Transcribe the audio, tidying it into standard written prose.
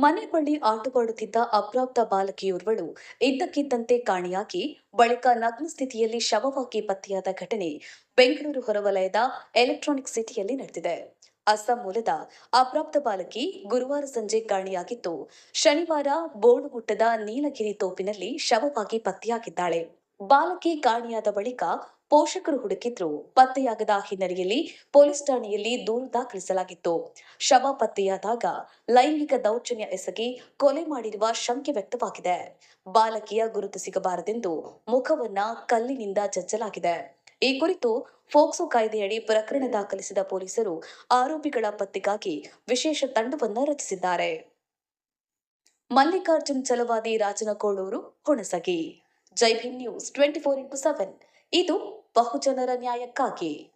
ಮನೆ ಬಳಿ ಆಟವಾಡುತ್ತಿದ್ದ ಅಪ್ರಾಪ್ತ ಬಾಲಕಿಯೋರ್ವಳು ಇದ್ದಕ್ಕಿದ್ದಂತೆ ಕಾಣೆಯಾಗಿ ಬಳಿಕ ನಗ್ನ ಸ್ಥಿತಿಯಲ್ಲಿ ಶವವಾಗಿ ಪತ್ತೆಯಾದ ಘಟನೆ ಬೆಂಗಳೂರು ಹೊರವಲಯದ ಎಲೆಕ್ಟ್ರಾನಿಕ್ ಸಿಟಿಯಲ್ಲಿ ನಡೆದಿದೆ. ಅಸ್ಸಾಂ ಮೂಲದ ಅಪ್ರಾಪ್ತ ಬಾಲಕಿ ಗುರುವಾರ ಸಂಜೆ ಕಾಣೆಯಾಗಿದ್ದು, ಶನಿವಾರ ಬೋಳುಗುಟ್ಟದ ನೀಲಗಿರಿ ತೋಪಿನಲ್ಲಿ ಶವವಾಗಿ ಪತ್ತೆಯಾಗಿದ್ದಾಳೆ. ಬಾಲಕಿ ಕಾಣೆಯಾದ ಬಳಿಕ ಪೋಷಕರು ಹುಡುಕಿದ್ರು. ಪತ್ತೆಯಾಗದ ಹಿನ್ನೆಲೆಯಲ್ಲಿ ಪೊಲೀಸ್ ಠಾಣೆಯಲ್ಲಿ ದೂರು ದಾಖಲಿಸಲಾಗಿತ್ತು. ಶವ ಪತ್ತೆಯಾದಾಗ ಲೈಂಗಿಕ ದೌರ್ಜನ್ಯ ಎಸಗಿ ಕೊಲೆ ಮಾಡಿರುವ ಶಂಕೆ ವ್ಯಕ್ತವಾಗಿದೆ. ಬಾಲಕಿಯ ಗುರುತು ಸಿಗಬಾರದೆಂದು ಮುಖವನ್ನ ಕಲ್ಲಿನಿಂದ ಜಜ್ಜಲಾಗಿದೆ. ಈ ಕುರಿತು ಫೋಕ್ಸೋ ಕಾಯ್ದೆಯಡಿ ಪ್ರಕರಣ ದಾಖಲಿಸಿದ ಪೊಲೀಸರು ಆರೋಪಿಗಳ ಪತ್ತೆಗಾಗಿ ವಿಶೇಷ ತಂಡವನ್ನ ರಚಿಸಿದ್ದಾರೆ. ಮಲ್ಲಿಕಾರ್ಜುನ್ ಛಲವಾದಿ ರಾಜನಕೋಳೂರು, ಹುಣಸಗಿ. ಜೈ ಭೀಮ್ ನ್ಯೂಸ್ 24x7 ಇದು ಬಹುಜನರ ನ್ಯಾಯಕ್ಕಾಗಿ.